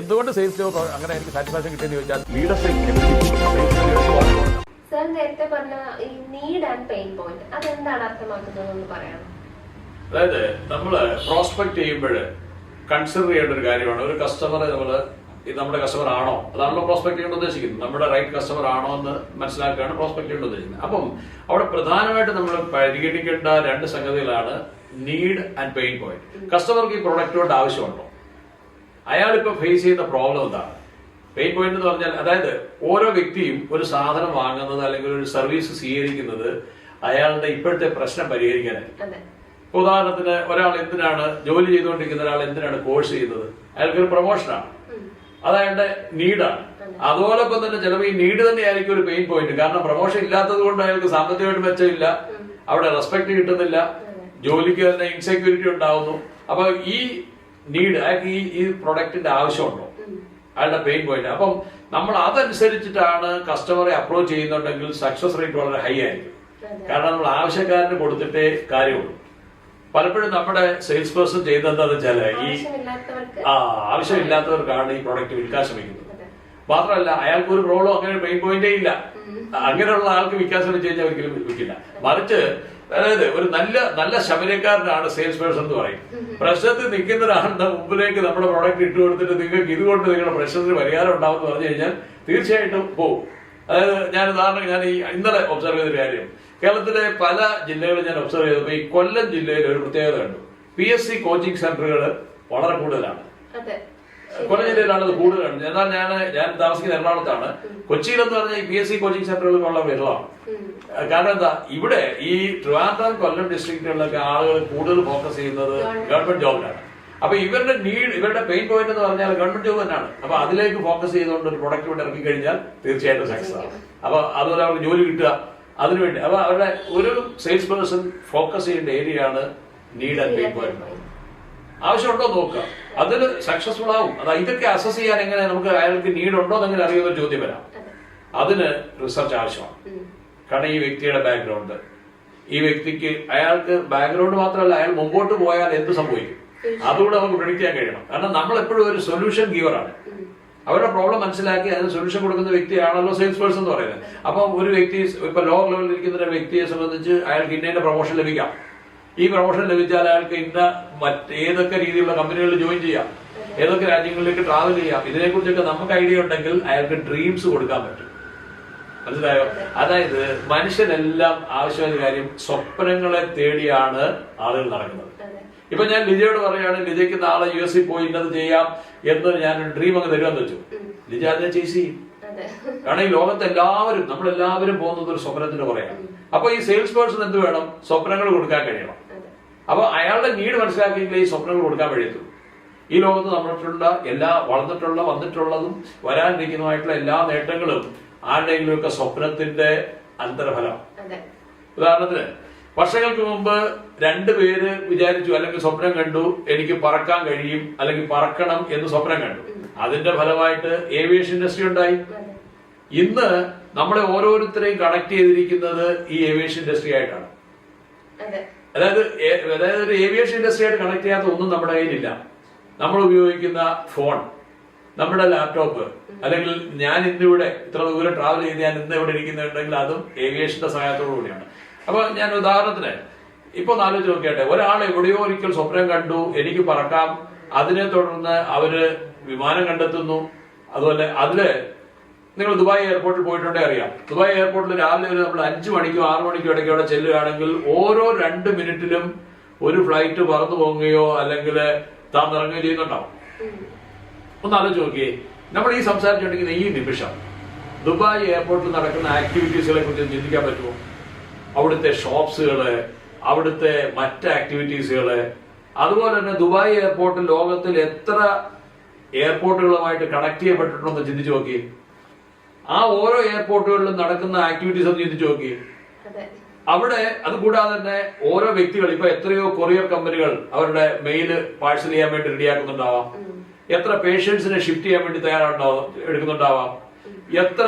എന്തുകൊണ്ട് സെയിൽസിലോ അങ്ങനെ എനിക്ക് സാറ്റിസ്ഫാക്ഷൻ കിട്ടിയെന്ന് ചോദിച്ചാൽ സർ നേരത്തെ പറഞ്ഞ ഈ നീഡ് ആൻഡ് പെയിൻ പോയിന്റ് അതെന്താണ് അർത്ഥമാക്കുന്നത് പറയാം. അതായത് നമ്മള് പ്രോസ്പെക്ട് ചെയ്യുമ്പോൾ കൺസിഡർ ചെയ്യേണ്ട ഒരു കാര്യമാണ് ഒരു കസ്റ്റമറെ ഇത് നമ്മുടെ കസ്റ്റമർ ആണോ, അതാണല്ലോ പ്രോസ്പെക്ട് ചെയ്യേണ്ട ഉദ്ദേശിക്കുന്നത്. നമ്മുടെ റൈറ്റ് കസ്റ്റമർ ആണോ എന്ന് മനസ്സിലാക്കുകയാണ് പ്രോസ്പെക്ട് ചെയ്യേണ്ട ഉദ്ദേശിക്കുന്നത്. അപ്പം അവിടെ പ്രധാനമായിട്ട് നമ്മൾ പരിഗണിക്കേണ്ട രണ്ട് സംഗതികളാണ് നീഡ് ആൻഡ് പെയിൻ പോയിന്റ്. കസ്റ്റമർക്ക് ഈ പ്രൊഡക്റ്റ് കൊണ്ട് ആവശ്യമുണ്ടോ, അയാളിപ്പോ ഫേസ് ചെയ്യുന്ന പ്രോബ്ലം എന്താണ്. പെയിൻ പോയിന്റ് എന്ന് പറഞ്ഞാൽ അതായത് ഓരോ വ്യക്തിയും ഒരു സാധനം വാങ്ങുന്നത് അല്ലെങ്കിൽ ഒരു സർവീസ് സ്വീകരിക്കുന്നത് അയാളുടെ ഇപ്പോഴത്തെ പ്രശ്നം പരിഹരിക്കാനായിരിക്കും. ഉദാഹരണത്തിന് ഒരാൾ എന്തിനാണ് ജോലി ചെയ്തുകൊണ്ടിരിക്കുന്ന ഒരാൾ എന്തിനാണ് കോഴ്സ് ചെയ്യുന്നത്, അയാൾക്കൊരു പ്രൊമോഷനാണ്, അത് അയാളുടെ നീഡാണ്. അതോടൊപ്പം തന്നെ ചിലപ്പോൾ ഈ നീഡ് തന്നെ ആയിരിക്കും ഒരു പെയിൻ പോയിന്റ്. കാരണം പ്രൊമോഷൻ ഇല്ലാത്തത് കൊണ്ട് അയാൾക്ക് സാമ്പത്തികമായിട്ട് മെച്ചമില്ല, അവിടെ റെസ്പെക്ട് കിട്ടുന്നില്ല, ജോലിക്ക് തന്നെ ഇൻസെക്യൂരിറ്റി ഉണ്ടാവുന്നു. അപ്പൊ ഈ നീഡ് അയാൾക്ക് ഈ പ്രൊഡക്റ്റിന്റെ ആവശ്യമുണ്ടോ, അയാളുടെ പെയിൻ പോയിന്റ്. അപ്പം നമ്മൾ അതനുസരിച്ചിട്ടാണ് കസ്റ്റമറെ അപ്രോച്ച് ചെയ്യുന്നുണ്ടെങ്കിൽ സക്സസ് റേറ്റ് വളരെ ഹൈ ആയിരിക്കും. കാരണം നമ്മൾ ആവശ്യക്കാരന് കൊടുത്തിട്ടേ കാര്യമുള്ളൂ. പലപ്പോഴും നമ്മുടെ സെയിൽസ് പേഴ്സൺ ചെയ്യുന്നതെന്ന് വെച്ചാൽ ഈ ആവശ്യമില്ലാത്തവർക്കാണ് ഈ പ്രോഡക്റ്റ് വിൽക്കാൻ ശ്രമിക്കുന്നത്. മാത്രമല്ല അയാൾക്ക് ഒരു പ്രോബ്ലം അങ്ങനെ പെയിൻ പോയിന്റേ ഇല്ല, അങ്ങനെയുള്ള ആൾക്ക് വിൽക്കാൻ ശ്രമിച്ചു കഴിഞ്ഞാൽ ഒരിക്കലും വിൽക്കില്ല. മറിച്ച് അതായത് ഒരു നല്ല ശമനക്കാരനാണ് സെയിൽസ് പേഴ്സൺ എന്ന് പറയും. പ്രശ്നത്തിൽ നിൽക്കുന്ന ഒരാളുടെ മുമ്പിലേക്ക് നമ്മുടെ പ്രോഡക്റ്റ് ഇട്ട് കൊടുത്തിട്ട് നിങ്ങൾക്ക് ഇതുകൊണ്ട് നിങ്ങളുടെ പ്രശ്നത്തിന് പരിഹാരം ഉണ്ടാവുമെന്ന് പറഞ്ഞു കഴിഞ്ഞാൽ തീർച്ചയായിട്ടും പോകും. അതായത് ഞാൻ ഇന്നലെ ഒബ്സർവ് ചെയ്തൊരു കാര്യം, കേരളത്തിലെ പല ജില്ലകളിൽ ഞാൻ ഒബ്സർവ് ചെയ്തപ്പോൾ ഈ കൊല്ലം ജില്ലയിൽ ഒരു പ്രത്യേകത കണ്ടു. PSC കോച്ചിങ് സെന്ററുകൾ വളരെ കൂടുതലാണ്. കൊല്ലം ജില്ലയിലാണ് അത് കൂടുതലാണ്. എന്നാൽ ഞാൻ താമസിക്കുന്ന എറണാകുളത്താണ്. കൊച്ചിയിലെന്ന് പറഞ്ഞാൽ ഈ PSC കോച്ചിങ് സെന്ററുകൾ വളരെ വിരളമാണ്. കാരണം എന്താ, ഇവിടെ ഈ ട്രിവാൻഡ്രം കൊല്ലം ഡിസ്ട്രിക്റ്റുകളിലൊക്കെ ആളുകൾ കൂടുതൽ ഫോക്കസ് ചെയ്യുന്നത് ഗവൺമെന്റ് ജോബിലാണ്. അപ്പൊ ഇവരുടെ പെയിൻ പോയിന്റ് എന്ന് പറഞ്ഞാൽ ഗവൺമെന്റ് ജോബ് തന്നെയാണ്. അപ്പൊ അതിലേക്ക് ഫോക്കസ് ചെയ്തുകൊണ്ട് ഒരു പ്രൊഡക്റ്റ് ഇവിടെ ഇറക്കി കഴിഞ്ഞാൽ തീർച്ചയായിട്ടും സക്സസ് ആവും. അപ്പൊ അതുപോലെ അവർക്ക് ജോലി കിട്ടുക അതിനുവേണ്ടി. അപ്പൊ അവരുടെ ഒരു സെയിൽസ് പേഴ്സൺ ഫോക്കസ് ചെയ്യേണ്ട ഏരിയയാണ് നീഡ് ആൻഡ് പെയിൻ പോയിന്റ്. ആവശ്യമുണ്ടോ നോക്കുക, അതിൽ സക്സസ്ഫുൾ ആവും. ഇതൊക്കെ അസസ് ചെയ്യാൻ എങ്ങനെ നമുക്ക് അയാൾക്ക് നീഡ് ഉണ്ടോ എന്നെങ്ങനെ അറിയുന്ന ചോദ്യം വരാം. അതിന് റിസർച്ച് ആവശ്യമാണ്. കാരണം ഈ വ്യക്തിയുടെ ബാക്ക്ഗ്രൗണ്ട്, ഈ വ്യക്തിക്ക് അയാൾക്ക് ബാക്ക്ഗ്രൗണ്ട് മാത്രമല്ല അയാൾ മുമ്പോട്ട് പോയാൽ എന്ത് സംഭവിക്കും അതുകൂടെ നമുക്ക് പ്രെഡിക്റ്റ് ചെയ്യാൻ കഴിയണം. കാരണം നമ്മൾ എപ്പോഴും ഒരു സൊല്യൂഷൻ ഗീവറാണ്. അവരുടെ പ്രോബ്ലം മനസ്സിലാക്കി അതിന് സൊല്യൂഷൻ കൊടുക്കുന്ന വ്യക്തിയാണല്ലോ സെയിൽസ് പേഴ്സൺ എന്ന് പറയുന്നത്. അപ്പൊ ഒരു വ്യക്തി ഇപ്പൊ ലോവർ ലെവലിൽ ഇരിക്കുന്ന ഒരു വ്യക്തിയെ സംബന്ധിച്ച് അയാൾക്ക് ഇന്ന പ്രൊമോഷൻ ലഭിക്കാം. ഈ പ്രൊമോഷൻ ലഭിച്ചാൽ അയാൾക്ക് ഏതൊക്കെ രീതിയിലുള്ള കമ്പനികളിൽ ജോയിൻ ചെയ്യാം, ഏതൊക്കെ രാജ്യങ്ങളിലേക്ക് ട്രാവൽ ചെയ്യാം, ഇതിനെക്കുറിച്ചൊക്കെ നമുക്ക് ഐഡിയ ഉണ്ടെങ്കിൽ അയാൾക്ക് ഡ്രീംസ് കൊടുക്കാൻ പറ്റും. മനസ്സിലായോ? അതായത് മനുഷ്യനെല്ലാം ആവശ്യമായ കാര്യം സ്വപ്നങ്ങളെ തേടിയാണ് ആളുകൾ നടക്കുന്നത്. ഇപ്പൊ ഞാൻ ലിജയോട് പറയാണ്, ലിജയ്ക്ക് നാളെ US പോയി ഇന്നത് ചെയ്യാം എന്ന് ഞാനൊരു ഡ്രീം അങ്ങ് തരുമെന്ന് വെച്ചു. ലിജ അതിനെ ചേസ് ചെയ്യും. കാരണം ഈ ലോകത്ത് നമ്മളെല്ലാവരും പോകുന്നത് ഒരു സ്വപ്നത്തിന്റെ പുറകെയാണ്. അപ്പൊ ഈ സെയിൽസ് പേഴ്സൺ എന്ത് വേണം, സ്വപ്നങ്ങൾ കൊടുക്കാൻ കഴിയണം. അപ്പൊ അയാളുടെ നീഡ് മനസ്സിലാക്കിയെങ്കിൽ ഈ സ്വപ്നങ്ങൾ കൊടുക്കാൻ കഴിയത്തുള്ളൂ. ഈ ലോകത്ത് നമ്മളിട്ടുള്ള എല്ലാ വന്നിട്ടുള്ളതും വരാനിരിക്കുന്നതുമായിട്ടുള്ള എല്ലാ നേട്ടങ്ങളും ആരുടെയെങ്കിലും ഒക്കെ സ്വപ്നത്തിന്റെ അന്തരഫലം. ഉദാഹരണത്തിന് വർഷങ്ങൾക്ക് മുമ്പ് രണ്ടുപേര് വിചാരിച്ചു അല്ലെങ്കിൽ സ്വപ്നം കണ്ടു എനിക്ക് പറക്കാൻ കഴിയും അല്ലെങ്കിൽ പറക്കണം എന്ന് സ്വപ്നം കണ്ടു. അതിന്റെ ഫലമായിട്ട് ഏവിയേഷൻ ഇൻഡസ്ട്രി ഉണ്ടായി. ഇന്ന് നമ്മളെ ഓരോരുത്തരെയും കണക്ട് ചെയ്തിരിക്കുന്നത് ഈ ഏവിയേഷൻ ഇൻഡസ്ട്രി ആയിട്ടാണ്. അതായത് ഒരു ഏവിയേഷൻ ഇൻഡസ്ട്രി ആയിട്ട് കണക്ട് ചെയ്യാത്ത ഒന്നും നമ്മുടെ കയ്യിലില്ല. നമ്മൾ ഉപയോഗിക്കുന്ന ഫോൺ, നമ്മുടെ ലാപ്ടോപ്പ്, അല്ലെങ്കിൽ ഞാൻ ഇന്നിവിടെ ഇത്ര ദൂരം ട്രാവൽ ചെയ്ത് ഞാൻ ഇന്ന് ഇവിടെ ഇരിക്കുന്നുണ്ടെങ്കിൽ അതും ഏവിയേഷന്റെ സഹായത്തോടു കൂടിയാണ്. അപ്പൊ ഞാൻ ഉദാഹരണത്തിന് ഇപ്പൊ ആലോചിച്ച് നോക്കിയാട്ടെ, ഒരാൾ എവിടെയോ ഒരിക്കൽ സ്വപ്നം കണ്ടു എനിക്ക് പറക്കാം, അതിനെ തുടർന്ന് അവര് വിമാനം കണ്ടെത്തുന്നു. അതുപോലെ നിങ്ങൾ ദുബായ് എയർപോർട്ടിൽ പോയിട്ടുണ്ടേ അറിയാം. ദുബായ് എയർപോർട്ടിൽ രാവിലെ നമ്മൾ 5 മണിക്കോ 6 മണിക്കോ ഇടയ്ക്ക് അവിടെ ചെല്ലുകയാണെങ്കിൽ ഓരോ 2 മിനിറ്റിലും ഒരു ഫ്ലൈറ്റ് പറന്നു പോകുകയോ അല്ലെങ്കിൽ താന്നിറങ്ങുകയോ ചെയ്യുന്നുണ്ടാവും. ഒന്ന് ആലോചിച്ച് നോക്കിയേ, നമ്മൾ ഈ സംസാരിച്ചുകൊണ്ടിരിക്കുന്ന ഈ നിമിഷം ദുബായ് എയർപോർട്ടിൽ നടക്കുന്ന ആക്ടിവിറ്റീസുകളെ കുറിച്ച് ചിന്തിക്കാൻ പറ്റുമോ? അവിടുത്തെ ഷോപ്സുകള്, അവിടുത്തെ മറ്റ് ആക്ടിവിറ്റീസുകള്, അതുപോലെ തന്നെ ദുബായ് എയർപോർട്ട് ലോകത്തിൽ എത്ര എയർപോർട്ടുകളുമായിട്ട് കണക്ട് ചെയ്യപ്പെട്ടിട്ടുണ്ടെന്ന് ചിന്തിച്ചു നോക്കി. ആ ഓരോ എയർപോർട്ടുകളിലും നടക്കുന്ന ആക്ടിവിറ്റീസ് ഒന്ന് ചിന്തിച്ചു നോക്കി. അവിടെ അതുകൂടാതെ തന്നെ ഓരോ വ്യക്തികൾ, ഇപ്പൊ എത്രയോ കൊറിയർ കമ്പനികൾ അവരുടെ മെയില് പാഴ്സൽ ചെയ്യാൻ വേണ്ടി റെഡിയാക്കുന്നുണ്ടാവാം. എത്ര പേഷ്യൻസിനെ ഷിഫ്റ്റ് ചെയ്യാൻ വേണ്ടി എടുക്കുന്നുണ്ടാവാം. എത്ര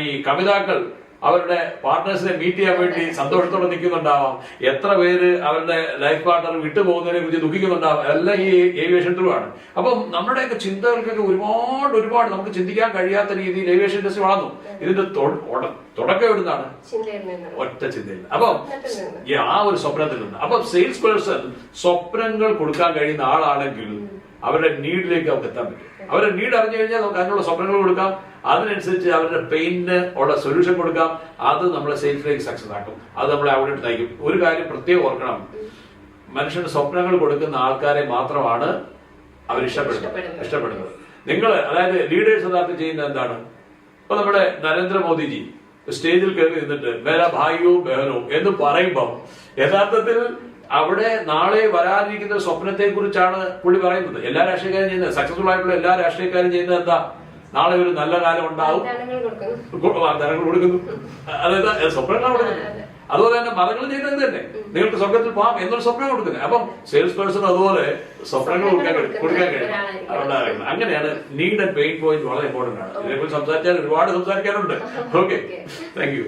ഈ കവിതാക്കൾ അവരുടെ പാർട്ട്നേഴ്സിനെ മീറ്റ് ചെയ്യാൻ വേണ്ടി സന്തോഷത്തോടെ നിൽക്കുന്നുണ്ടാവാം. എത്ര പേര് അവരുടെ ലൈഫ് പാർട്ട്ണർ വിട്ടുപോകുന്നതിനെ കുറിച്ച് ദുഃഖിക്കുന്നുണ്ടാവാം. എല്ലാം ഈ ഏവിയേഷൻ ത്രൂ ആണ്. അപ്പം നമ്മുടെയൊക്കെ ചിന്തകൾക്കൊക്കെ ഒരുപാട് നമുക്ക് ചിന്തിക്കാൻ കഴിയാത്ത രീതിയിൽ ഏവിയേഷൻ ഇൻഡസ്ട്രി വളർന്നു. ഇതിന്റെ തുടക്കം എവിടുന്നാണ്? ഒറ്റ ചിന്തയിൽ. അപ്പം ആ ഒരു സ്വപ്നത്തിൽ നിന്ന്. അപ്പം സെയിൽസ് പേഴ്സൺ സ്വപ്നങ്ങൾ കൊടുക്കാൻ കഴിയുന്ന ആളാണെങ്കിൽ അവരുടെ നീഡിലേക്ക് അവർക്ക് എത്താൻ പറ്റും. അവരുടെ നീഡ് അറിഞ്ഞു കഴിഞ്ഞാൽ നമുക്ക് അതിനുള്ള സ്വപ്നങ്ങൾ കൊടുക്കാം. അതിനനുസരിച്ച് അവരുടെ പെയിന് ഉള്ള സൊല്യൂഷൻ കൊടുക്കാം. അത് നമ്മളെ സെയിൽസിലേക്ക് സക്സസ് ആക്കും. അത് നമ്മളെ അവിടെ നയിക്കും. ഒരു കാര്യം പ്രത്യേകം ഓർക്കണം, മനുഷ്യന് സ്വപ്നങ്ങൾ കൊടുക്കുന്ന ആൾക്കാരെ മാത്രമാണ് അവർ ഇഷ്ടപ്പെടുന്നത്. നിങ്ങൾ അതായത് ലീഡേഴ്സ് യഥാർത്ഥം ചെയ്യുന്നത് എന്താണ്? ഇപ്പൊ നമ്മുടെ നരേന്ദ്രമോദിജി സ്റ്റേജിൽ കയറി നിന്നിട്ട് മേരാ ഭായിയോ ബഹനോ എന്ന് പറയുമ്പോൾ യഥാർത്ഥത്തിൽ അവിടെ നാളെ വരാനിരിക്കുന്ന സ്വപ്നത്തെ കുറിച്ചാണ് പുള്ളി പറയുന്നത്. എല്ലാ രാഷ്ട്രീയക്കാരും ചെയ്യുന്നത്, സക്സസ്ഫുൾ ആയിട്ടുള്ള എല്ലാ രാഷ്ട്രീയക്കാരും ചെയ്യുന്നത് എന്താ? നാളെ ഒരു നല്ല കാലം ഉണ്ടാവും, വാഗ്ദാനങ്ങൾ കൊടുക്കുന്നു, അതായത് സ്വപ്നങ്ങൾ കൊടുക്കുന്നു. അതുപോലെ തന്നെ മതങ്ങൾ ചെയ്യുന്നത് തന്നെ, നിങ്ങൾക്ക് സ്വർഗത്തിൽ പോകാം എന്നൊരു സ്വപ്നം കൊടുക്കുന്നത്. അപ്പം സെയിൽസ് പേഴ്സൺ അതുപോലെ സ്വപ്നങ്ങൾ കൊടുക്കാൻ കഴിയും. അങ്ങനെയാണ് നീഡ് ആൻഡ് പെയിൻ പോയിന്റ് വളരെ ഇമ്പോർട്ടന്റ് ആണ്. ഇതിനെക്കുറിച്ച് സംസാരിച്ചാൽ ഒരുപാട് സംസാരിക്കാനുണ്ട്. Okay, thank you.